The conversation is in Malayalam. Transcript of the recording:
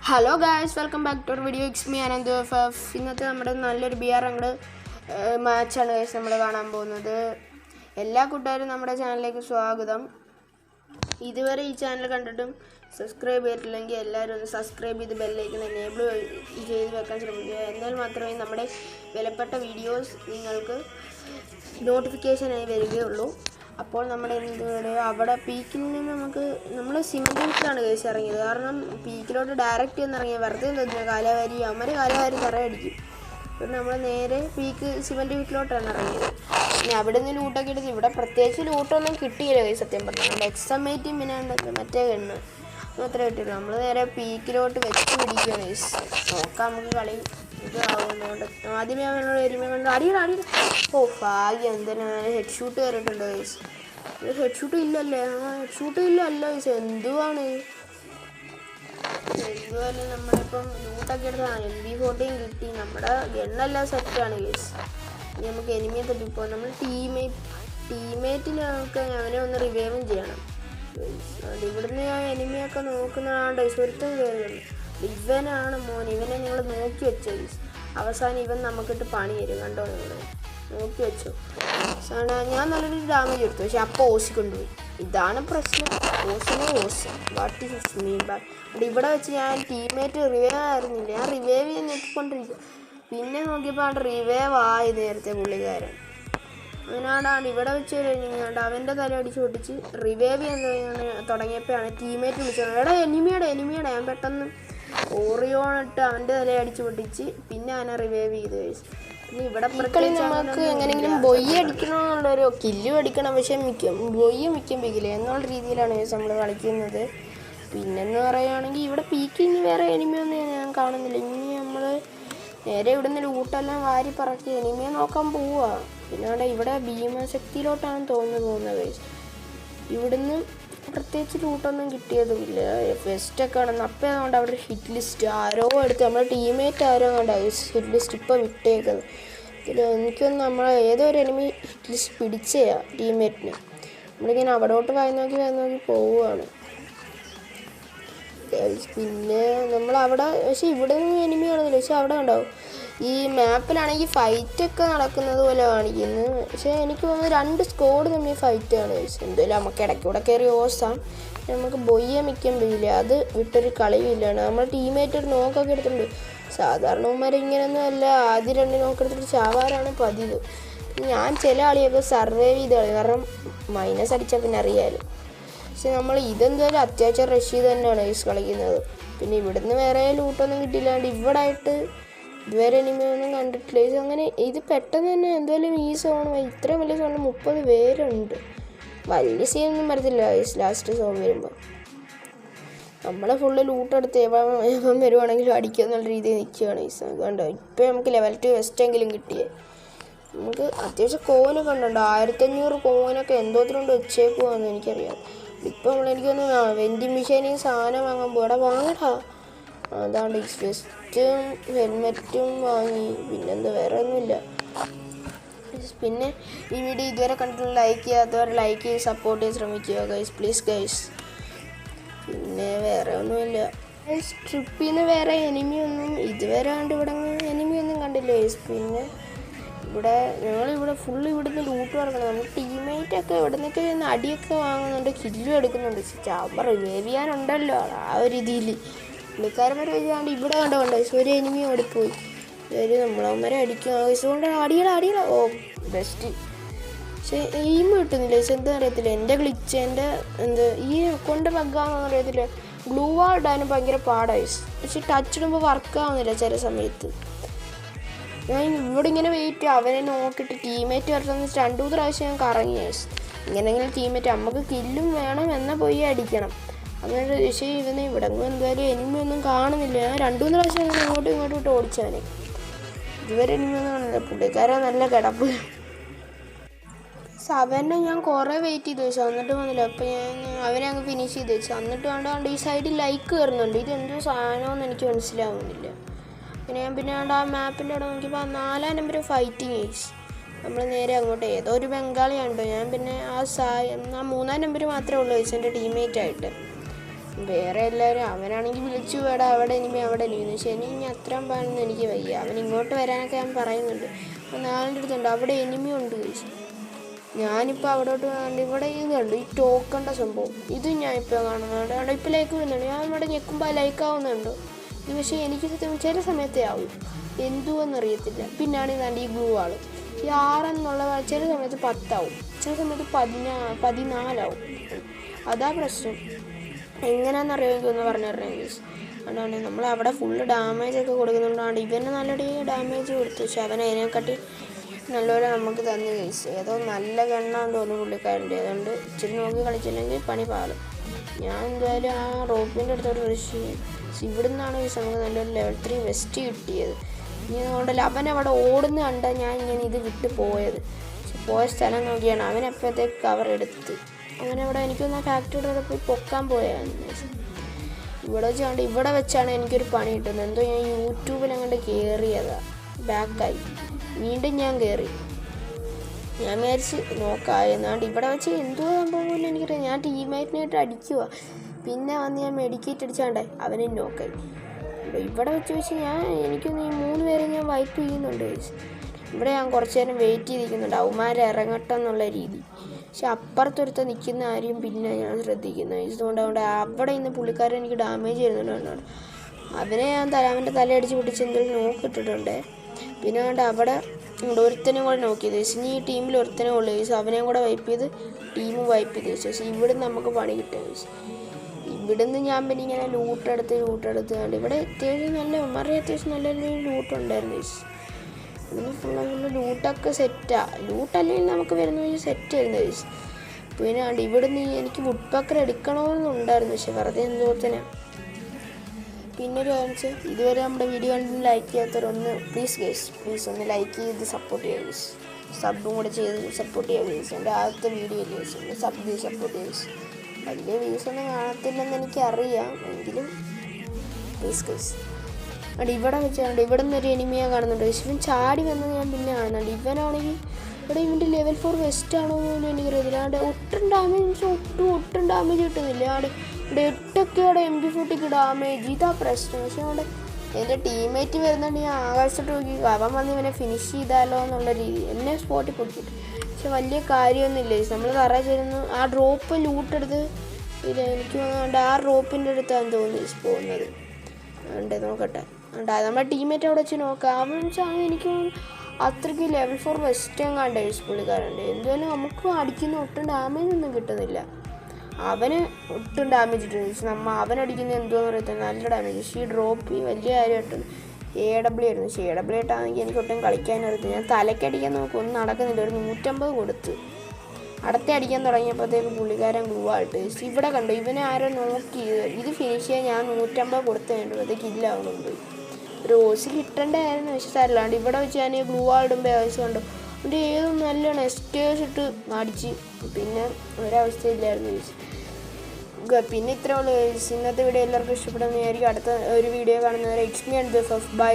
Hello guys, welcome back to video. It's me Ananth F. ഇന്നത്തെ നമ്മുടെ നല്ലൊരു ബി ആർ അങ്ങോട്ട് മാച്ചാണ് ഗായ്സ് നമ്മൾ കാണാൻ പോകുന്നത്. എല്ലാ കൂട്ടുകാരും നമ്മുടെ ചാനലിലേക്ക് സ്വാഗതം. ഇതുവരെ ഈ ചാനൽ കണ്ടിട്ടും സബ്സ്ക്രൈബ് ചെയ്തിട്ടില്ലെങ്കിൽ എല്ലാവരും ഒന്ന് സബ്സ്ക്രൈബ് ചെയ്ത് ബെല്ലൈക്കൺ എനേബിൾ ചെയ്ത് വെക്കാൻ ശ്രമിക്കുക. എന്നാൽ മാത്രമേ നമ്മുടെ വിലപ്പെട്ട വീഡിയോസ് നിങ്ങൾക്ക് നോട്ടിഫിക്കേഷനായി വരികയുള്ളൂ. അപ്പോൾ നമ്മുടെ അവിടെ പീക്കിൽ നിന്ന് നമ്മൾ സിമെൻറ്റിലാണ് കേസ് ഇറങ്ങിയത്. കാരണം പീക്കിലോട്ട് ഡയറക്റ്റ് ഇറങ്ങിയത് വെറുതെ കാലവാരി കാലവാരി തറയടിക്കും. പിന്നെ നമ്മൾ നേരെ പീക്ക് സിമെൻറ്റ് വീട്ടിലോട്ടാണ് ഇറങ്ങിയത്. പിന്നെ അവിടെ നിന്ന് ലൂട്ടൊക്കെ എടുത്ത് ഇവിടെ പ്രത്യേകിച്ച് ലൂട്ടൊന്നും കിട്ടിയില്ല കേസ്. സത്യം പറഞ്ഞാൽ എക്സമേറ്റും പിന്നെ മറ്റേ കണ്ണ് മാത്രമേ കിട്ടിയുള്ളൂ. നമ്മൾ നേരെ പീക്കിലോട്ട് വെച്ച് പിടിക്കുക കേസ്. നോക്കാം നമുക്ക് കളി ഇതാവുന്നതുകൊണ്ട്. ആദ്യമേ അവനോട് വരുമ്പോൾ കണ്ട് അടിയില്ല. ഓ ഭാഗ്യം, എന്തിനാണ് ഹെഡ് ഷൂട്ട് കയറിയിട്ടുണ്ട് കേസ്. ഹെഡ് ഷൂട്ട് ഇല്ലല്ലേ? ഹെഡ് ഷൂട്ട് ഇല്ലല്ലോ കേസ്. എന്തുവാണ് നമ്മളിപ്പം ലൂട്ടൊക്കെ എടുത്താണ്. MP14 കിട്ടി. നമ്മുടെ ഗണ്ണെല്ലാം സെറ്റാണ് കേസ്. ഇനി നമുക്ക് എനിമിയെ തപ്പിപ്പോൾ നമ്മൾ ടീമേറ്റിന് അവനെ ഒന്ന് റിവൈവും ചെയ്യണം. ഇവിടുന്ന് ഞാൻ എനിമിയൊക്കെ നോക്കുന്നതാണ് കേസ്. ഒരുത്തം കയറുന്നു. ഇവനാണ് മോൻ. ഇവനെ നിങ്ങൾ നോക്കി വെച്ചോ കേസ്. അവസാനം ഇവൻ നമുക്കിട്ട് പണി തരും. കണ്ടോ നിങ്ങൾ നോക്കി വെച്ചോ. ഞാൻ നല്ലൊരു ഡാമേജ് എടുത്തു, പക്ഷെ അപ്പോൾ ഓസി കൊണ്ടുപോയി. ഇതാണ് പ്രശ്നം. ഓസ് വാട്ട് ഈസ് മീൻ ബാക്ക്. ഇവിടെ വെച്ച് ഞാൻ ടീമേറ്റ് റിവൈവ് ആയിരുന്നില്ല. ഞാൻ റിവൈവ് ചെയ്ത് നോക്കിക്കൊണ്ടിരിക്കും. പിന്നെ നോക്കിയപ്പോൾ റിവൈവ് ആയി നേരത്തെ പുള്ളിക്കാരൻ. അതിനാണ് ഇവിടെ വെച്ച് കഴിഞ്ഞാണ്ട് അവൻ്റെ തല അടിച്ച് പൊട്ടിച്ച് റിവൈവ് ചെയ്യാൻ തുടങ്ങിയപ്പോഴാണ് ടീമേറ്റ് വിളിച്ചത്. എനിമിയുടെ ഞാൻ പെട്ടെന്ന് ഓറിയോണിട്ട് അവൻ്റെ തല അടിച്ച് പൊട്ടിച്ച് പിന്നെ അവനെ റിവൈവ് ചെയ്ത് കഴിച്ചു. പിന്നെ ഇവിടെ നമുക്ക് എങ്ങനെയെങ്കിലും ബൊയ്യ അടിക്കണമെന്നുള്ളൊരു കില്ലും അടിക്കണം, പക്ഷേ ബൊയ്യ മിക്കുമ്പോഴേക്കില്ല എന്നുള്ള രീതിയിലാണ് നമ്മൾ കളിക്കുന്നത്. പിന്നെന്ന് പറയുകയാണെങ്കിൽ ഇവിടെ പീക്കിങ് വേറെ എനിമിയൊന്നും ഞാൻ കാണുന്നില്ല. ഇനി നമ്മൾ നേരെ ഇവിടുന്ന് ലൂട്ടെല്ലാം വാരി പറക്കി എനിമിയെ നോക്കാൻ പോവുക. പിന്നെ ഇവിടെ ഭീമശക്തിയിലോട്ടാണ് പോകുന്നത്. ഇവിടുന്ന് പ്രത്യേകിച്ച് ലൂട്ടൊന്നും കിട്ടിയതുമില്ല. ഫെസ്റ്റൊക്കെ ആണെന്ന് അപ്പം അതുകൊണ്ട് അവിടെ ഹിറ്റ് ലിസ്റ്റ് ആരോ എടുത്ത് നമ്മുടെ ടീമേറ്റ് ആരോ കണ്ടായി ഹിറ്റ് ലിസ്റ്റ് ഇപ്പോൾ വിട്ടേക്കുന്നത്. എനിക്കൊന്ന് നമ്മൾ ഏതോ ഒരു എനിമി ഹിറ്റ് ലിസ്റ്റ് പിടിച്ചയാ ടീമേറ്റിന്. നമ്മളിങ്ങനെ അവിടോട്ട് വായി നോക്കി പോവുകയാണ്. പിന്നെ നമ്മളവിടെ പക്ഷേ ഇവിടെ നിന്ന് എനിമി കാണുന്നില്ല. പക്ഷെ അവിടെ ഉണ്ടാവും. ഈ മാപ്പിലാണെങ്കിൽ ഫൈറ്റൊക്കെ നടക്കുന്നത് പോലെ കാണിക്കുന്നു. പക്ഷേ എനിക്ക് തോന്നുന്നു 2 സ്ക്വാഡ് തമ്മിൽ ഫൈറ്റാണ്. എന്തായാലും നമുക്ക് ഇടയ്ക്കൂടെ കയറി ഓസാം. നമുക്ക് ബൊയ്യ മിക്കുമ്പോഴില്ല അത് വിട്ടൊരു കളിയില്ലാണ്. നമ്മുടെ ടീമേറ്റ് ഒരു നോക്കൊക്കെ എടുത്തിട്ടുണ്ട്. സാധാരണമാർ ഇങ്ങനെയൊന്നും അല്ല. ആദ്യം 2 നോക്കെടുത്തിട്ട് ചാവാറാണ് പതിവ്. ഞാൻ ചില ആളിയൊക്കെ സർവൈവ് ചെയ്ത് കളി. കാരണം മൈനസ് അടിച്ചാൽ പിന്നെ അറിയാമല്ലോ. പക്ഷെ നമ്മൾ ഇതെന്തായാലും അത്യാവശ്യം റഷ് ചെയ്ത് തന്നെയാണ് കളിക്കുന്നത്. പിന്നെ ഇവിടുന്ന് വേറെ ലൂട്ടൊന്നും കിട്ടിയില്ലാണ്ട് ഇവിടെ ആയിട്ട് ഇതുവരെ എനിമിയൊന്നും കണ്ടിട്ടില്ല. അങ്ങനെ ഇത് പെട്ടെന്ന് തന്നെ എന്തായാലും ഈ സോൺ ഇത്രയും വലിയ സോണിൽ 30 പേരുണ്ട്. വലിയ സീനൊന്നും വരത്തില്ല ലാസ്റ്റ് സോൺ വരുമ്പോൾ. നമ്മളെ ഫുള്ള് ലൂട്ടെടുത്ത് എവൻ വരുവാണെങ്കിലും അടിക്കുക എന്നുള്ള രീതിയിൽ നിൽക്കുകയാണ് ഈ സോൺ. കണ്ടോ ഇപ്പോൾ നമുക്ക് ലെവൽ 2 വെസ്റ്റെങ്കിലും കിട്ടിയേ. നമുക്ക് അത്യാവശ്യം കോനൊക്കെ ഉണ്ടോ. 1500 കോനൊക്കെ എന്തോത്തിനുണ്ട് വെച്ചേക്കുവാന്ന് എനിക്കറിയാം. ഇപ്പം എനിക്കൊന്ന് വെൻഡിങ് മെഷീനിൽ സാധനം വാങ്ങാൻ ഇവിടെ വാങ്ങടാ. അതാണ്ട് ഈ വെസ്റ്റും ഹെൽമെറ്റും വാങ്ങി. പിന്നെന്താ വേറെ ഒന്നുമില്ല. പിന്നെ ഈ വീഡിയോ ഇതുവരെ കണ്ടിട്ട് ലൈക്ക് ചെയ്യാത്തവരെ ലൈക്ക് ചെയ്ത് സപ്പോർട്ട് ചെയ്ത് ശ്രമിക്കുക ഗൈസ്, പ്ലീസ് ഗൈസ്. പിന്നെ വേറെ ഒന്നുമില്ല. ട്രിപ്പിൽ നിന്ന് വേറെ എനിമിയൊന്നും ഇതുവരെ ഇവിടെ എനിമിയൊന്നും കണ്ടില്ല ഗൈസ്. പിന്നെ ഞങ്ങളിവിടെ ഫുള്ള് ഇവിടുന്ന് ലൂട്ട് നടക്കണം. നമ്മുടെ ടീമേറ്റൊക്കെ ഇവിടെ നിന്നൊക്കെ അടിയൊക്കെ വാങ്ങുന്നുണ്ട്, കില്ലും എടുക്കുന്നുണ്ട്. ചാമ്പർ റിവൈവ് ചെയ്യാനുണ്ടല്ലോ ആ ഒരു രീതിയിൽ പുള്ളിക്കാരന്മാരെ വെച്ചാണ്ട് ഇവിടെ കണ്ടോ ഒരു എനിമി ഓടിപ്പോയി. നമ്മളവന്മാരെ അടിക്കും ആവശ്യമുകൊണ്ട് അടിയല. ഓ ബെസ്റ്റ്. പക്ഷേ എയിം കിട്ടുന്നില്ല. എന്താ അറിയത്തില്ല. എൻ്റെ ഗ്ലിച്ച് ഈ അക്കൗണ്ട് ബഗ്ഗാണെന്ന് അറിയത്തില്ല. ഗ്ലൂ വാൾ ഇടാനും ഭയങ്കര പാടായി. പക്ഷെ ടച്ച് ഇടുമ്പോൾ വർക്കാവുന്നില്ല ചില സമയത്ത്. ഞാൻ ഇവിടെ ഇങ്ങനെ വെയിറ്റ് അവനെ നോക്കിയിട്ട് ടീമേറ്റ് വരണമെന്ന് 2-3 പ്രാവശ്യം ഞാൻ കറങ്ങി. ഇങ്ങനെങ്കിലും ടീമേറ്റ് നമുക്ക് കില്ലും വേണം എന്നാൽ പോയി അടിക്കണം. അങ്ങനെ പക്ഷേ ഇവനെ ഇവിടെ എന്തായാലും എനിമിയൊന്നും കാണുന്നില്ല. ഞാൻ 2-3 പ്രാവശ്യം ഇങ്ങോട്ടും ഇട്ട് ഓടിച്ചവനെ. ഇതുവരെ എനിമിയൊന്നും കാണില്ല. പുള്ളിക്കാരൻ നല്ല കിടപ്പ്. അവനെ ഞാൻ കുറേ വെയിറ്റ് ചെയ്ത് വെച്ചു എന്നിട്ട് വന്നില്ല. അപ്പോൾ ഞാൻ അവനെ അങ്ങ് ഫിനിഷ് ചെയ്ത് വെച്ചു. എന്നിട്ട് കണ്ട് ഈ സൈഡിൽ ലൈക്ക് കയറുന്നുണ്ട്. ഇതെന്തോ സാധനമെന്ന് എനിക്ക് മനസ്സിലാവുന്നില്ല. പിന്നെ ആ മാപ്പിൻ്റെ അവിടെ നോക്കിയപ്പോൾ 4 നമ്പർ ഫൈറ്റിങ് ഏസ്. നമ്മൾ നേരെ അങ്ങോട്ട് ഏതോ ഒരു ബംഗാളിയാണ്ടോ. ഞാൻ പിന്നെ ആ 3 നമ്പർ മാത്രമേ ഉള്ളൂ ഏസ് എൻ്റെ ടീമേറ്റായിട്ട്. വേറെ എല്ലാവരും അവനാണെങ്കിൽ വിളിച്ചു വേടാ അവിടെ എനിമി പക്ഷെ ഇനി അത്രയും പാനൊന്നും എനിക്ക് വയ്യ. അവൻ ഇങ്ങോട്ട് വരാനൊക്കെ ഞാൻ പറയുന്നുണ്ട്. അപ്പോൾ 4 അടുത്തുണ്ട് അവിടെ എനിമി ഉണ്ട് ചോദിച്ചു. ഞാനിപ്പോൾ അവിടോട്ട് കാണുന്നുണ്ട്. ഇവിടെ ഇത് കണ്ടു ഈ ടോക്കണ്ട സംഭവം ഇത് ഞാൻ ഇപ്പോൾ കാണുന്നുണ്ട്. അവിടെ ഇപ്പോൾ ലൈക്ക് വരുന്നുണ്ട്. ഞാൻ ഇവിടെ ഞെക്കുമ്പോൾ ലൈക്ക് ആവുന്നുണ്ട്. ഇത് പക്ഷേ എനിക്ക് ചില സമയത്തേ ആവും എന്തുവെന്നറിയത്തില്ല. പിന്നാണ് ഇതാണ്ട് ഈ ഗ്ലൂ ആൾ ഈ 6 എന്നുള്ള ചില സമയത്ത് 10 ആവും, ചില സമയത്ത് 14 ആവും. അതാ പ്രശ്നം. എങ്ങനെയാണെന്നറിയാം എനിക്കൊന്ന് പറഞ്ഞു തരണം ഗൈസ്. അതുകൊണ്ടാണ് നമ്മൾ അവിടെ ഫുള്ള് ഡാമേജൊക്കെ കൊടുക്കുന്നുണ്ടാണ്. ഇവന് നല്ലൊരു ഡാമേജ് കൊടുത്തു, പക്ഷെ അവൻ അതിനെക്കാട്ടി നല്ലപോലെ നമുക്ക് തന്നു ഗൈസ്. ഏതോ നല്ല ഗണ്ണാന്ന് തോന്നുന്നു പുള്ളിക്കാരൻ്റെ. അതുകൊണ്ട് ഇച്ചിരി നോക്കി കളിച്ചില്ലെങ്കിൽ പണി പാളും. ഞാൻ എന്തായാലും ആ റോപ്പിൻ്റെ അടുത്തോട്ട് റഷ് ചെയ്യും. ഇവിടെ നിന്നാണ് ഗൈസ് നമുക്ക് നല്ലൊരു ലെവൽ 3 വെസ്റ്റ് കിട്ടിയത്. ഇനി അതുകൊണ്ടല്ല അവൻ അവിടെ ഓടുന്ന കണ്ടാൽ ഞാൻ ഇങ്ങനെ ഇത് വിട്ട് പോയത്. പക്ഷെ പോയ സ്ഥലം നോക്കിയാണ് അവൻ എപ്പോഴത്തേക്ക് കവർ എടുത്ത് അങ്ങനെ അവിടെ എനിക്കൊന്ന് ഫാക്ടറിയുടെ അവിടെ പോയി പൊക്കാൻ പോയാണ്. ഇവിടെ വെച്ചാണ് എനിക്കൊരു പണി കിട്ടുന്നത്. എന്തോ ഞാൻ യൂട്യൂബിൽ അങ്ങോട്ട് കയറിയതാണ്, ബാക്കായി വീണ്ടും ഞാൻ കയറി. ഞാൻ വിചാരിച്ച് നോക്കാമെന്നാണ്ട് ഇവിടെ വെച്ച് എന്തോ സംഭവം പോലും എനിക്കറിയാം. ഞാൻ ടീമേറ്റിനായിട്ട് അടിക്കുക, പിന്നെ വന്ന് ഞാൻ മെഡിക്കേറ്റ് അടിച്ചാണ്ടേ അവനെ നോക്കായി. ഇവിടെ വെച്ച് എനിക്കൊന്ന് ഈ 3 പേരെ ഞാൻ വൈപ്പ് ചെയ്യുന്നുണ്ട്. ഇവിടെ ഞാൻ കുറച്ച് നേരം വെയിറ്റ് ചെയ്തിരിക്കുന്നുണ്ട് അവന്മാരെ ഇറങ്ങട്ടെ എന്നുള്ള രീതി. പക്ഷെ അപ്പുറത്തൊരുത്ത നിൽക്കുന്ന ആരെയും പിന്നെ ഞാൻ ശ്രദ്ധിക്കുന്നത്. ഇതുകൊണ്ട് അവിടെ ഇന്ന് പുള്ളിക്കാരൻ എനിക്ക് ഡാമേജ് ചെയ്യുന്നുണ്ടാണ്. അവനെ ഞാൻ അവൻ്റെ തലയടിച്ച് പൊട്ടിച്ച് എന്തെങ്കിലും നോക്കിയിട്ടിട്ടുണ്ട്. പിന്നെ അവിടെ ഒരുത്തനെ കൂടെ നോക്കിയത് ഇനി ഈ ടീമിൽ ഒരുത്തനെ ഉള്ളു ചോദിച്ചു. അവനെയും കൂടെ വൈപ്പ് ചെയ്ത് ടീം വൈപ്പ് ചെയ്ത് ചോദിച്ചു. പക്ഷേ ഇവിടുന്ന് നമുക്ക് പണി കിട്ടുക ചോദിച്ചു. ഇവിടുന്ന് ഞാൻ പിന്നെ ഇങ്ങനെ ലൂട്ടെടുത്ത് കണ്ട് ഇവിടെ അത്യാവശ്യം നല്ലൊരു ലൂട്ടുണ്ടായിരുന്നു ചോദിച്ചു. ഇതിന് ഫുള്ള് ലൂട്ടൊക്കെ സെറ്റാണ്. ലൂട്ടല്ലെങ്കിൽ നമുക്ക് വരുന്ന സെറ്റ് ആയിരുന്നു ചോദിച്ചു. പിന്നെ ഇവിടുന്ന് എനിക്ക് വുഡ് പക്കർ എടുക്കണമെന്നുണ്ടായിരുന്നു, പക്ഷെ വെറുതെ എന്തോത്തന്നെ. പിന്നെ ഒരു കാണിച്ച് ഇതുവരെ നമ്മുടെ വീഡിയോ കണ്ടിട്ട് ലൈക്ക് ചെയ്യാത്തവരൊന്ന് പ്ലീസ് ഒന്ന് ലൈക്ക് ചെയ്ത് സപ്പോർട്ട് ചെയ്യുക ഗൈസ്. സബും കൂടെ ചെയ്ത് സപ്പോർട്ട് ചെയ്യുക ഗൈസ്. എൻ്റെ ആദ്യത്തെ വീഡിയോ അല്ലേ ഗൈസ്, ഒന്ന് സബ് ചെയ്ത് സപ്പോർട്ട് ചെയ്യുക ഗൈസ്. വലിയ വ്യൂസൊന്നും കാണത്തില്ലെന്ന് എനിക്കറിയാം, എങ്കിലും പ്ലീസ് ഗൈസ്. ഇവിടെ വെച്ചാണ്ട് ഇവിടെ നിന്നൊരു എനിമിയെ കാണുന്നുണ്ട്. ഇവൻ ചാടി വന്നത് ഞാൻ പിന്നെ കാണുന്നുണ്ട്. ഇവനാണെങ്കിൽ ഇവിടെ ഇവൻ്റെ ലെവൽ 4 വെസ്റ്റ് ആണോ എന്ന് എനിക്കറിയത്തില്ല. ഒട്ടും ഡാമേജ് കിട്ടുന്നില്ല. ഇവിടെ 8 MP40 ഡാമേജ്, ഇതാ പ്രശ്നം. പക്ഷെ അവിടെ എൻ്റെ ടീംമേറ്റ് വരുന്നുണ്ട്. ഞാൻ ആകാശത്തോട്ട് നോക്കി അവൻ വന്ന് ഇവനെ ഫിനിഷ് ചെയ്താലോ എന്നുള്ള രീതി എന്നെ സ്പോട്ടിൽ പൊക്കിയിട്ട്. പക്ഷെ വലിയ കാര്യമൊന്നുമില്ല. നമ്മൾ തറ ചേരുന്നു ആ ഡ്രോപ്പ് ലൂട്ടെടുത്ത് ഇത് എനിക്ക് വന്നുകൊണ്ട് ആ റോപ്പിൻ്റെ അടുത്താണ് തോന്നി പോകുന്നത്. ഉണ്ട് നോക്കട്ടെ. നമ്മുടെ ടീമേറ്റ് അവിടെ വെച്ച് നോക്കാം. അവൻ വെച്ചാൽ എനിക്ക് അത്രയ്ക്ക് ലെവൽ 4 വെസ്റ്റേൺ കണ്ടേ പുള്ളിക്കാരുണ്ട്. എന്തായാലും നമുക്ക് അടിക്കുന്ന ഒട്ടും ഡാമേജ് ഒന്നും കിട്ടുന്നില്ല. അവന് ഒട്ടും ഡാമേജ് കിട്ടുന്നു. അവനടിക്കുന്ന എന്തോന്ന് പറയത്തില്ല, നല്ല ഡാമേജ്. പക്ഷേ ഈ ഡ്രോപ്പ് വലിയ കാര്യമായിട്ടുണ്ട്. AW ആയിരുന്നു. പക്ഷേ AW ആയിട്ടാണെങ്കിൽ എനിക്ക് ഒട്ടും കളിക്കാനറിയത്തില്ല. ഞാൻ തലക്കടിക്കാൻ നോക്കും, ഒന്നും നടക്കുന്നില്ല. ഒരു 150 കൊടുത്ത് അടുത്ത അടിക്കാൻ തുടങ്ങിയപ്പോഴത്തേക്ക് പുള്ളിക്കാരൻ ഗ്ലൂ ആയിട്ട്. ഇവിടെ കണ്ടു ഇവനെ ആരോ നോക്കി ഇത് ഫിനിഷ് ചെയ്യാൻ ഞാൻ 150 കൊടുത്ത് കഴിഞ്ഞപ്പോഴത്തേക്ക് ഇല്ലാവുന്നുണ്ട്. ഒരു ഓസി കിട്ടേണ്ടായിരുന്നു, പക്ഷെ തരലാണ്ട്. ഇവിടെ വെച്ച് ഞാൻ ഗ്ലൂ ആയിടുമ്പോൾ ആവശ്യം കണ്ടു എൻ്റെ ഏതും നല്ല നെസ്റ്റേഴ്സ് ഇട്ട് അടിച്ച് പിന്നെ ഒരവസ്ഥയില്ലായിരുന്നു ചോദിച്ചു. പിന്നെ ഇത്രേ ഉള്ളൂ. ഇന്നത്തെ വീഡിയോ എല്ലാവർക്കും ഇഷ്ടപ്പെടുന്ന വിചാരിക്കും. അടുത്ത ഒരു വീഡിയോ കാണുന്നവരെ ഇറ്റ്സ് മീ ആൻഡ് ബൈ.